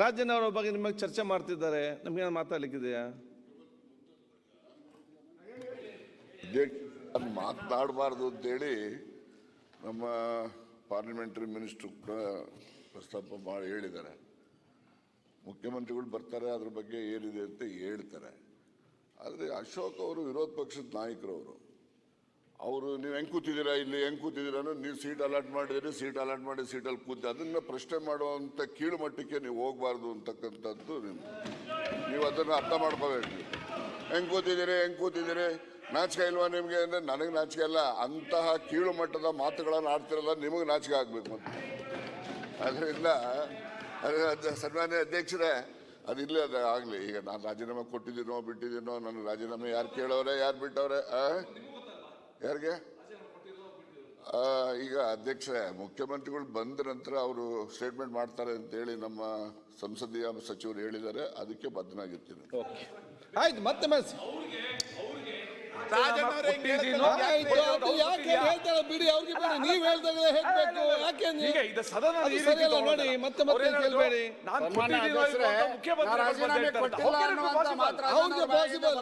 ರಾಜನವರ ಬಗ್ಗೆ ನಿಮಗೆ ಚರ್ಚೆ ಮಾಡ್ತಿದ್ದಾರೆ, ನಮ್ಗೆ ಮಾತಾಡ್ಲಿಕ್ಕಿದೆಯಾ? ಮಾತನಾಡಬಾರ್ದು ಅಂತೇಳಿ ನಮ್ಮ ಪಾರ್ಲಿಮೆಂಟರಿ ಮಿನಿಸ್ಟ್ರು ಕೂಡ ಪ್ರಸ್ತಾಪ ಮಾಡಿ ಹೇಳಿದ್ದಾರೆ. ಮುಖ್ಯಮಂತ್ರಿಗಳು ಬರ್ತಾರೆ, ಅದ್ರ ಬಗ್ಗೆ ಏನಿದೆ ಅಂತ ಹೇಳ್ತಾರೆ. ಆದರೆ ಅಶೋಕ್ ಅವರು ವಿರೋಧ ಪಕ್ಷದ ನಾಯಕರವರು, ಅವರು ನೀವು ಹೆಂಗೆ ಕೂತಿದ್ದೀರಾ, ಇಲ್ಲಿ ಹೆಂಗೆ ಕೂತಿದ್ದೀರಾ, ನೀವು ಸೀಟ್ ಅಲಾಟ್ ಮಾಡಿದಿರಿ, ಸೀಟ್ ಅಲಾಟ್ ಮಾಡಿ ಸೀಟಲ್ಲಿ ಕೂತಿ ಅದನ್ನು ಪ್ರಶ್ನೆ ಮಾಡುವಂಥ ಕೀಳು ಮಟ್ಟಕ್ಕೆ ನೀವು ಹೋಗಬಾರ್ದು ಅಂತಕ್ಕಂಥದ್ದು ನೀವು ಅದನ್ನು ಅರ್ಥ ಮಾಡ್ಕೋಬೇಕು. ಹೆಂಗೆ ಕೂತಿದ್ದೀರಿ ನಾಚಿಕೆ ಇಲ್ವಾ ನಿಮಗೆ ಅಂದರೆ ನನಗೆ ನಾಚಿಕೆ ಅಲ್ಲ. ಅಂತಹ ಕೀಳು ಮಟ್ಟದ ಮಾತುಗಳನ್ನು ಆಡ್ತಿರಲ್ಲ, ನಿಮಗೆ ನಾಚಿಕೆ ಆಗಬೇಕು ಅಂತ. ಅದರಿಂದ ಸನ್ಮಾನ್ಯ ಅಧ್ಯಕ್ಷರೇ, ಅದಿಲ್ಲ, ಅದು ಆಗಲಿ. ಈಗ ನಾನು ರಾಜೀನಾಮೆ ಕೊಟ್ಟಿದ್ದೀನೋ ಬಿಟ್ಟಿದ್ದೀನೋ, ನನ್ನ ರಾಜೀನಾಮೆ ಯಾರು ಕೇಳೋರೆ, ಯಾರು ಬಿಟ್ಟವ್ರೆ, ಯಾರಿಗೆ? ಈಗ ಅಧ್ಯಕ್ಷರೇ, ಮುಖ್ಯಮಂತ್ರಿಗಳು ಬಂದ ನಂತರ ಅವರು ಸ್ಟೇಟ್ಮೆಂಟ್ ಮಾಡ್ತಾರೆ ಅಂತೇಳಿ ನಮ್ಮ ಸಂಸದೀಯ ಸಚಿವರು ಹೇಳಿದ್ದಾರೆ. ಅದಕ್ಕೆ ಬದ್ಧನಾಗಿರ್ತೀನಿ. ಆಯ್ತು, ಮತ್ತೆ ಬಿಡಿ, ಅವ್ರಿಗೆ ಬಿಡಿ, ನೀವು ಹೇಳ್ದಾಗಲೇ ಹೇಳ್ಬೇಕು. ಯಾಕೆ ನೋಡಿ ಮತ್ತೆ ಮತ್ತೆ ಕೇಳಬೇಡಿ. ಅವ್ರಿಗೆ ಪಾಸಿಬಲ್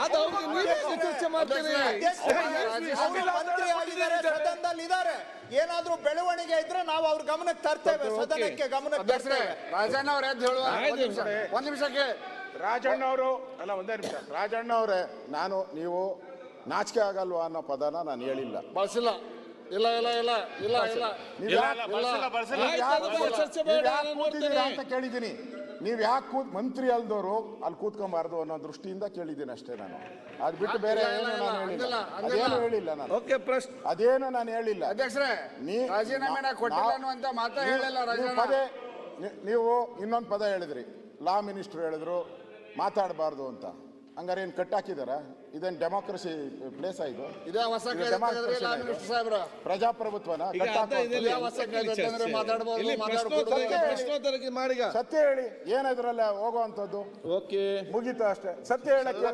ಅದು, ಅವ್ರಿಗೆ ನೀವೇ ಚರ್ಚೆ ಮಾಡ್ತೀರಿ. ಸದನದಲ್ಲಿದ್ದಾರೆ, ಏನಾದ್ರೂ ಬೆಳವಣಿಗೆ ಇದ್ರೆ ನಾವು ಅವ್ರ ಗಮನಕ್ಕೆ ತರ್ತೇವೆ, ಸದನಕ್ಕೆ ಗಮನಕ್ಕೆ ತರ್ತೇವೆ. ರಾಜಣ್ಣ ಅವರೇ ಒಂದ್ ನಿಮಿಷಕ್ಕೆ ರಾಜಣ್ಣ ಅವರು ಅಲ್ಲ, ಒಂದೇ ನಿಮಿಷ. ರಾಜಣ್ಣ ಅವರೇ, ನೀವು ನಾಚಿಕೆ ಆಗಲ್ವಾ ಅನ್ನೋ ಪದನ ನಾನು ಹೇಳಿಲ್ಲ, ಬಳಸಿಲ್ಲ. ಇಲ್ಲ ಇಲ್ಲ ಇಲ್ಲ ಇಲ್ಲ ಇಲ್ಲ ಕೂತಿದ್ದೀರಾ ಅಂತ ಕೇಳಿದ್ದೀನಿ. ನೀವು ಯಾಕೆ ಮಂತ್ರಿ ಅಲ್ದವರು ಅಲ್ಲಿ ಕೂತ್ಕೊಂಬಾರ್ದು ಅನ್ನೋ ದೃಷ್ಟಿಯಿಂದ ಕೇಳಿದ್ದೀನಿ ಅಷ್ಟೇ. ನಾನು ಅದ್ ಬಿಟ್ಟು ಬೇರೆ ಏನು ನಾನು ಹೇಳಿಲ್ಲ, ಅದೇನು ಹೇಳಿಲ್ಲ ನಾನು. ಅದೇನು ನಾನು ಹೇಳಿಲ್ಲ. ಅಧ್ಯಕ್ಷರೇ, ರಾಜೀನಾಮೆ ಕೊಟ್ಟಿಲ್ಲ ಅನ್ನುವಂತ ಮಾತಾ ಹೇಳಿಲ್ಲ. ನೀವು ಇನ್ನೊಂದು ಪದ ಹೇಳಿದ್ರಿ, ಲಾ ಮಿನಿಸ್ಟರ್ ಹೇಳಿದ್ರು ಮಾತಾಡಬಾರ್ದು ಅಂತ. ಹಂಗಾರೆ ಏನು ಕಟ್ಟಾಕಿದಾರ? ಇದೇನು ಡೆಮೋಕ್ರಸಿ ಪ್ಲೇಸ್ ಇದು? ಪ್ರಜಾಪ್ರಭುತ್ವನ? ಸತ್ಯ ಹೇಳಿ, ಏನಿದ್ರಲ್ಲ ಹೋಗುವಂಥದ್ದು ಮುಗೀತು ಅಷ್ಟೇ. ಸತ್ಯ ಹೇಳಕ್ಕೆ